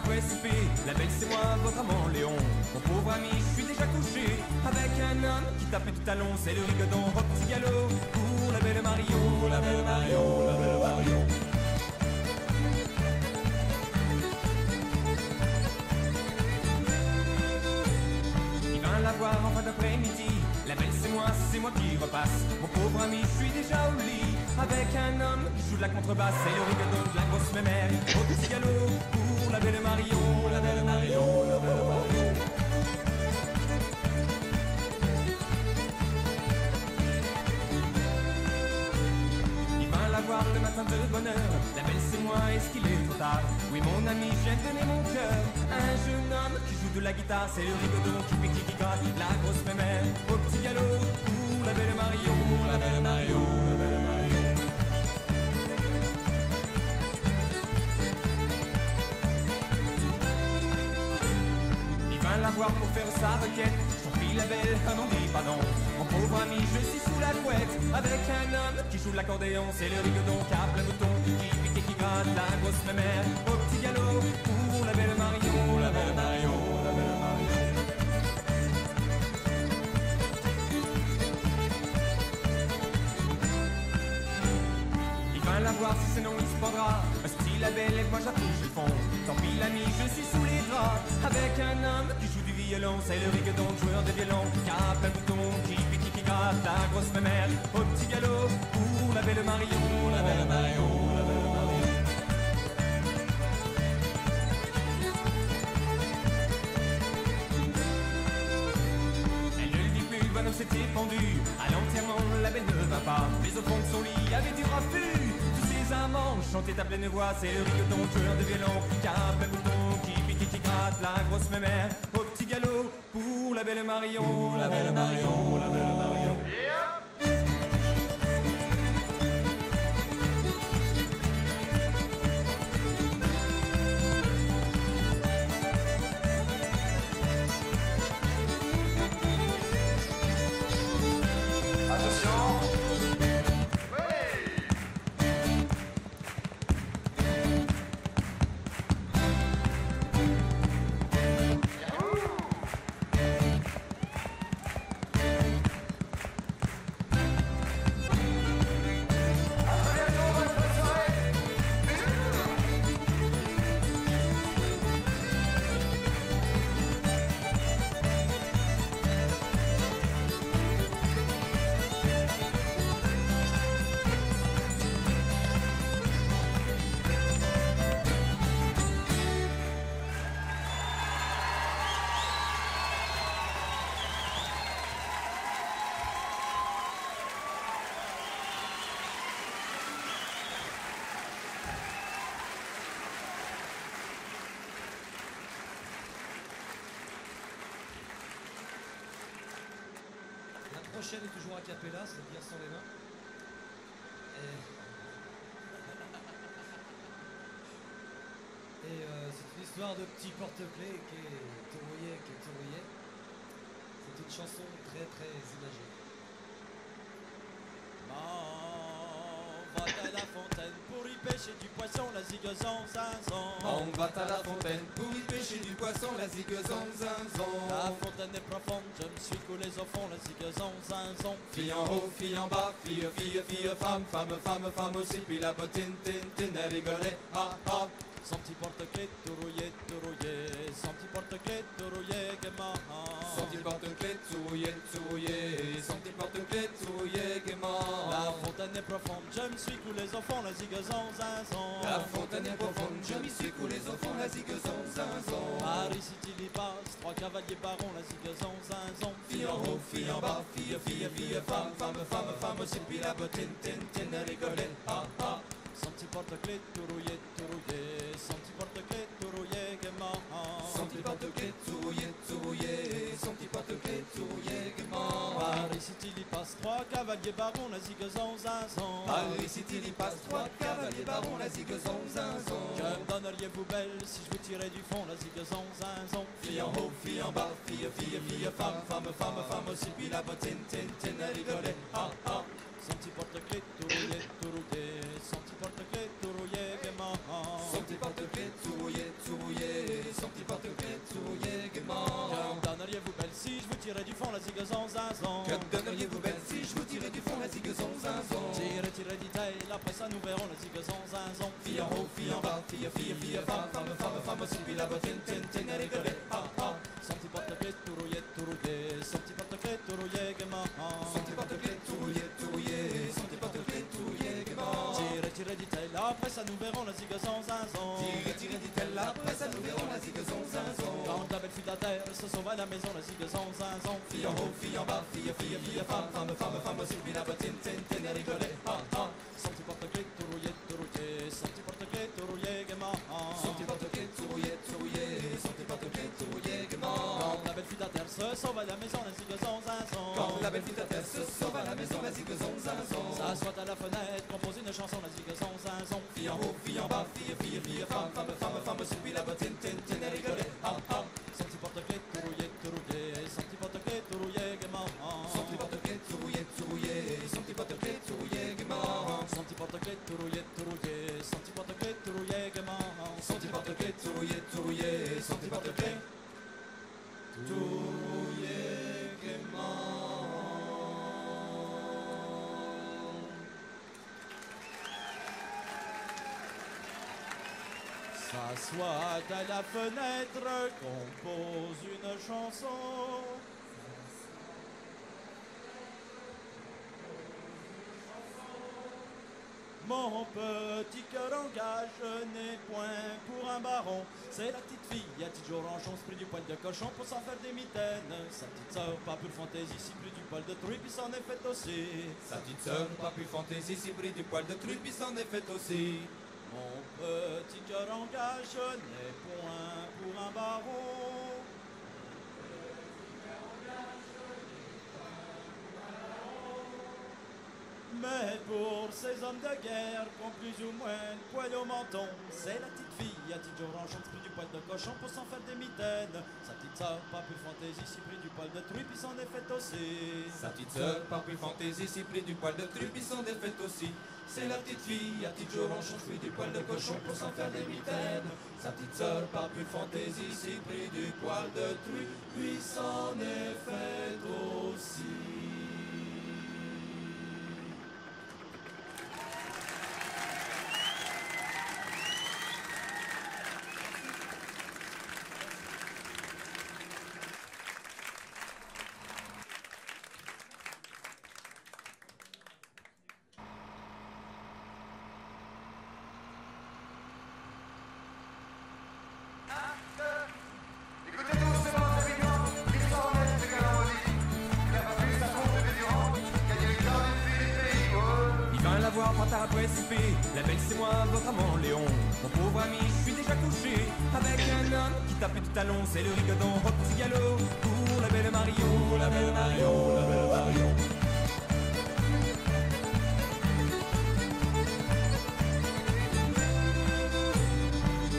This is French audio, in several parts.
après souper, la belle c'est moi, votre amant Léon. Mon pauvre ami, je suis déjà couché avec un homme qui tape du talon. C'est le rigodon, hop, petit galop pour la belle Mario, la belle Mario, la belle Mario. Il vint la voir en fin d'après-midi. La belle c'est moi qui repasse. Mon pauvre ami, je suis déjà au lit avec un homme qui joue de la contrebasse. C'est le rigodon de la grosse mémère. Au petit galop pour la belle Mario, la belle Mario, la belle Mario. Il vint la voir le matin de bonne heure. La belle c'est moi, est-ce qu'il est trop tard? Oui mon ami, je viens de donner mon cœur à un jeune homme qui joue de la guitare. C'est le rigodon qui pique qui gratte la grosse mémère. Au petit galop pour la belle Mario, la belle Mario, la belle Mario. Il vint la voir pour faire sa requête. J'en prie la belle, ah non dis pardon. Mon pauvre ami, je suis sous la couette avec un homme qui joue de l'accordéon. C'est le rigodon qui a plein bouton, qui pique et qui gratte la grosse mémère. Au petit galop pour la belle Mario, la belle Mario, la belle Mario. Il vint la voir si sinon il se prendra. Hostie la belle et moi j'attouche le fond. Tant pis l'ami, je suis sous les draps avec un homme qui joue du violon. C'est le rigodon, joueur de violon, qui a plein de boutons, qui pique qui gratte la grosse mémère. Au petit galop pour la belle Mario, la belle Mario, la belle Mario. Elle ne le dit plus, le bonhomme s'était pendu. À l'enterrement, la belle ne va pas. Mais au fond de son lit, y avait du raffut. Tous ses amants chantaient à pleine voix. C'est le rigodon, joueur de violon, qui a plein de boutons, qui pique et qui gratte la grosse mémère. Au petit galop pour la belle Marion, la belle Marion, la belle Marion. La prochaine est toujours a cappella, c'est-à-dire sans les mains. Et c'est une histoire de petit porte-clés qui est tourrouillé. C'est une chanson très très imagée. On va à la fontaine pour y pêcher du poisson, la zigazon, zinzon. On va à la fontaine pour y pêcher du poisson, la zigazon, zinzon. La fontaine est profonde, je me suis coulé au fond, la zigazon, zinzon. Fille en haut, fille en bas, fille, femme, femme aussi, puis la bottine, elle rigolait, ah, ah. Son petit porte-clés tout rouillé, son petit porte-clés tout rouillé, gaiement. Son petit porte-clés tout rouillé, son petit porte-clés tout rouillé, gaiement. La fontaine est profonde, je me suis coulé au fond, la zigazon, zinzon. La fontaine est profonde, je m'y suis coulé au fond, la zigazon, zinzon. Paris City y passe, 3 cavaliers barons, la zigazon, zinzon. Fille en haut, fille en bas, fille, femme aussi, puis la bottine, elle rigolait, ah, ah. Son petit porte-clés tout rouillé, son petit porte-clés tout rouillé, gaiement. Son petit porte-clés tout rouillé, son petit porte-clés tout rouillé, gaiement. Paris City y passe 3 cavaliers barons, la zigazon, zinzon. Paris City y passe 3 cavaliers barons, la zigazon, zinzon. Que me donneriez-vous belle si je vous tirais du fond, la zigazon, zinzon. Fille en haut, fille en bas, fille, femme aussi, puis la bottine, elle rigolait, ah, ah. Son petit porte-clés tout rouillé, son petit porte-clés tout rouillé, gaiement. Son petit porte-clés tout rouillé, tirais du fond la zigue zonzazon. Que donneriez-vous belle si je vous tirais du fond la zigue zonzazon? Tirez, tirez d'Italie, après ça nous verrons la zigue zonzazon. Fille en haut, fille en bas, fille, fille, fille, femme, femme, femme, femme aussi, puis la bottine, tin, tin, elle rigolait, ah, ah. Son petit porte-clés tout rouillé, son petit porte-clés tout rouillé gaiement. Son petit porte-clés tout rouillé, son petit porte-clés tout rouillé, gaiement. Tirez, tirez dit-elle, après ça nous verrons la zigue zonzazon. Tirez, tirez dit-elle, après ça nous verrons la zigue zonzazon. Quand la belle fille de la terre se sauve à la maison, la zigue zonzazon. Fille en haut, fille en bas, fille, fille, fille, femme, femme, femme, femme aussi, puis la bottine, tin, tin, elle rigolait, ah, ah. Son petit porte-clés tout rouillé, son petit porte-clés tout rouillé gaiement. Son petit porte-clés tout rouillé, son petit porte-clés tout rouillé, gaiement. Quand la belle fille de la terre se sauve à la maison, la zigue zonzazon. Quand la belle fille de terre se sauve à la maison, la zigue zonzazon. S'assoit à la fenêtre, compose une chanson, la zigue zonzazon. Fille en haut, fille en bas, fille, fille, fille, femme, femme, femme, femme aussi, puis la bottine, tin, tin, elle rigolait, ah, ah. Son petit porte-clés tout rouillé, son petit porte-clés tout rouillé gaiement. Son petit porte-clés tout rouillé, son petit porte-clés tout rouillé, gaiement. Son petit porte-clés tout rouillé, son petit porte-clés tout rouillé gaiement. Son petit porte-clés tout rouillé, son petit porte-clés tout rouillé, gaiement. S'assoit à la fenêtre, compose une chanson. Mon petit cœur engage n'est point pour un baron. C'est la petite fille, à petit jour en chance, pris du poil de cochon pour s'en faire des mitaines. Sa petite sœur, pas plus fantaisie, si pris du poil de truie, puis s'en est fait aussi. Sa petite sœur, pas plus fantaisie, si pris du poil de truie, puis s'en est fait aussi. Mon petit cœur engage n'est point pour un baron. Mais pour ces hommes de guerre qui ont plus ou moins de poil au menton, c'est la petite fille, à petit jour en chance, pris du poil de cochon pour s'en faire des mitaines. Sa petite sœur, pas plus fantaisie, si pris du poil de truie, puis s'en est fait aussi. Sa petite sœur, pas plus fantaisie, si pris du poil de truie, puis s'en est fait aussi. C'est la petite fille, à petit jour en chance, pris du poil de cochon pour s'en faire des mitaines. Sa petite sœur, pas plus fantaisie, si pris du poil de truie, puis s'en est fait aussi. La belle c'est moi, votre amant Léon. Mon pauvre ami, je suis déjà couché avec un homme qui tape du talon. C'est le rigodon au petit galop pour la belle Marion, la belle Marion, la belle Marion.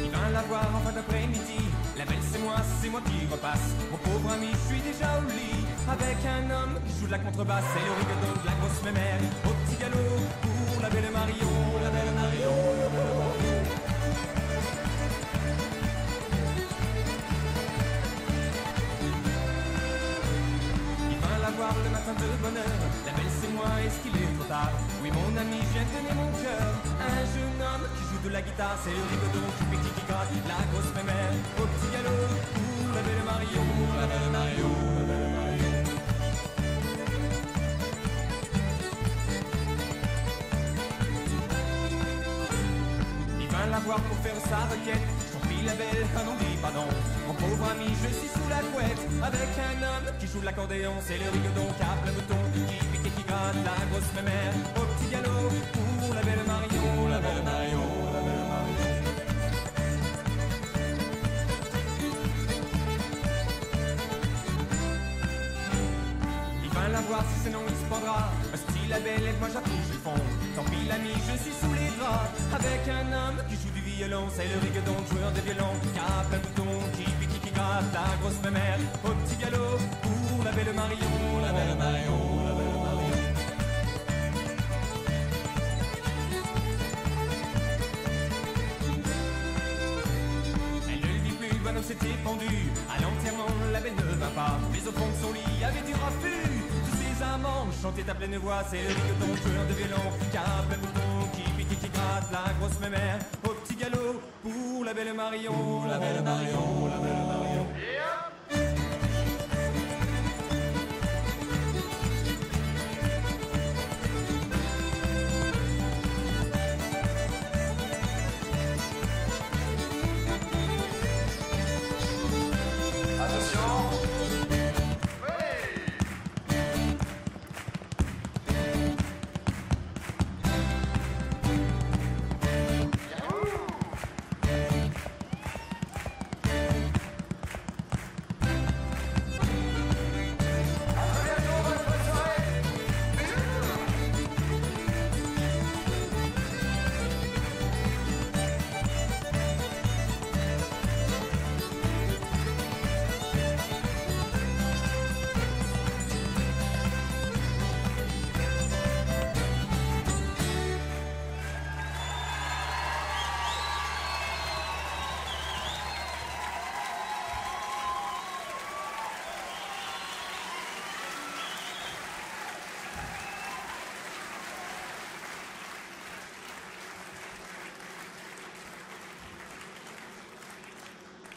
Il vint la voir en fin d'après-midi. La belle c'est moi qui repasse. Mon pauvre ami, je suis déjà au lit avec un homme qui joue de la contrebasse. C'est le rigodon de la grosse mémère au petit galop pour la belle Marion, la belle Marion, la belle Marion. Il vint la voir le matin de bonne heure. La belle c'est moi, est-ce qu'il est trop tard? Oui mon ami, je viens de donner mon cœur. Un jeune homme qui joue de la guitare, c'est le rigodon qui pique qui gratte. La grosse mémère au petit galop pour la belle Marion, la belle Marion, la belle Marion. La voir pour faire sa requête. J'en prie la belle, ah non dis pardon. Mon pauvre ami, je suis sous la couette avec un homme qui joue de l'accordéon. C'est le rigodon qui a plein bouton, qui pique et qui gratte. La grosse mémère au petit galop pour la belle Marion, la belle Marion, la belle Marion. Il vint la voir, si sinon il se prendra. Si la belle et moi j'attouche le fond. Tant pis l'ami, je suis sous les draps avec un homme qui joue du violon. C'est le rigodon, joueur de violon, qui a plein de boutons, qui pique, qui gratte. La grosse mémère au petit galop pour la belle Marion, la belle Marion, la belle Marion. Elle ne le dit plus, le bonhomme s'était pendu. À l'enterrement, la belle ne va pas. Mais mais au fond de son lit y avait du raffut. Tous ces amants chantaient à pleine voix, c'est le rigoton joueur de violon qui a un plein bouton, qui pique et qui gratte la grosse mémère au petit galop pour la belle Marion. Pour la belle Marion, la belle Marion.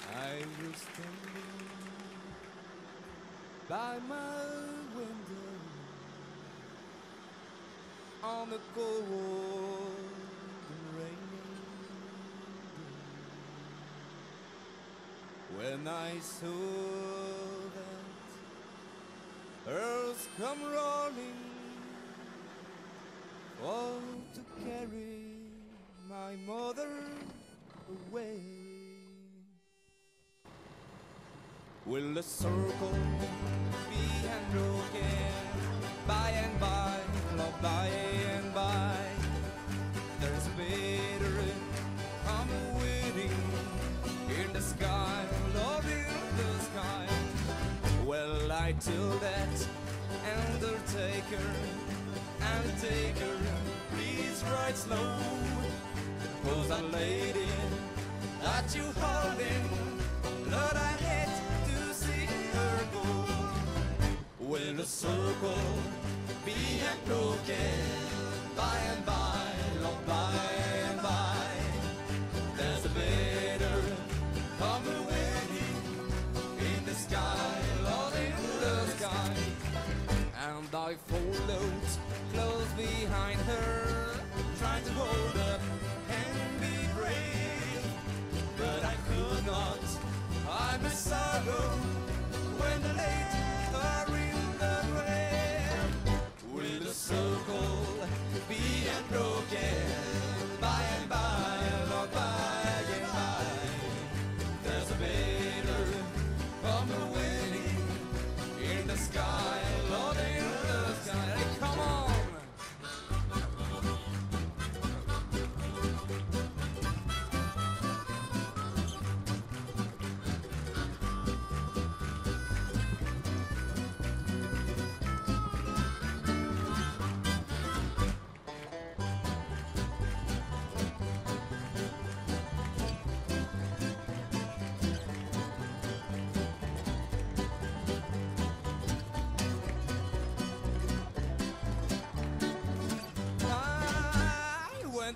I was standing by my window on a cold and rainy day when I saw that earth come rolling for to carry my mother away. Will the circle be unbroken by and by, love by and by? There's a better I'm waiting in the sky, love in the sky. Well, I tell that undertaker, please ride slow, 'cause that lady that you holding, Lord, I hate to see her go. Will the circle be unbroken by and by, Lord, by and by? There's a better come waiting in the sky, Lord, in the sky. And I followed close behind her, trying to hold up and be brave, but I could not. I'm a sorrow when the late are in the grave. Will the circle be unbroken by and by, Lord, by and by? There's a better come waiting in the sky, Lord, in the sky. Hey, come on!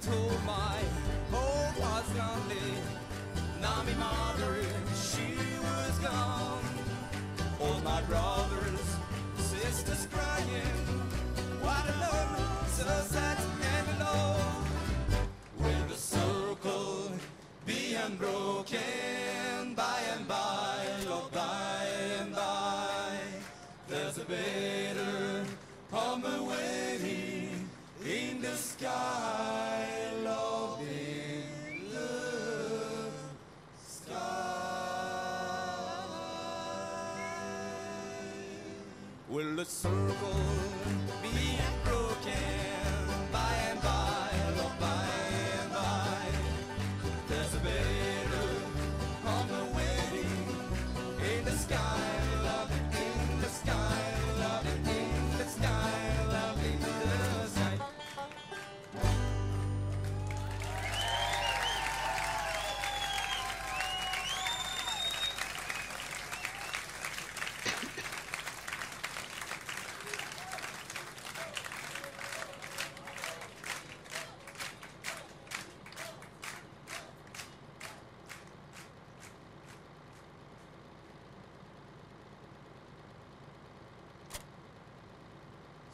Told my home was lonely. Now my mother, she was gone. All my brothers, sisters crying. What alone, so sad and alone. Will the circle be unbroken by and by, Lord, by and by? There's a better home waiting in the sky, Lord, in the sky. Will the circle be unbroken by and by, Lord, by and by? There's a better home waiting in the sky, Lord, in the sky, Lord, in the sky, Lord, in the sky.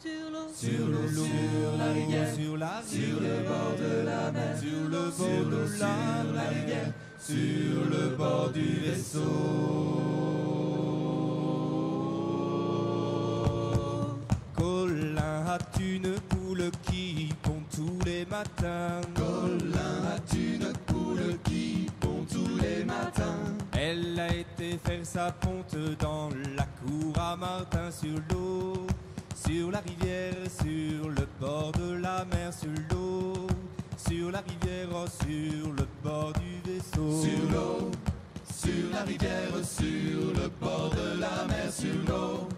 sur l'eau, sur la rivière, sur la sur le bord de la mer, sur le bord sur l'eau, de la sur la rivière, sur le bord du vaisseau. Colin, as-tu une poule qui pond tous les matins? Colin, as-tu une poule qui pond tous les matins? Elle a été faire sa ponte dans la cour à Martin sur l'eau, sur la rivière, sur le bord de la mer, sur l'eau, sur la rivière, sur le bord du vaisseau. Sur l'eau, sur la rivière, sur le bord de la mer, sur l'eau,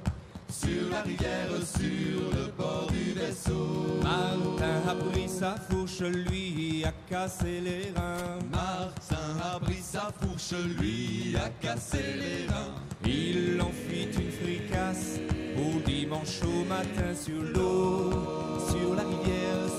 sur la rivière, sur le bord du vaisseau. Martin a pris sa fourche, lui a cassé les reins. Martin a pris sa fourche, lui a cassé les reins. Il en fit une fricasse au dimanche au matin sur l'eau, sur la rivière,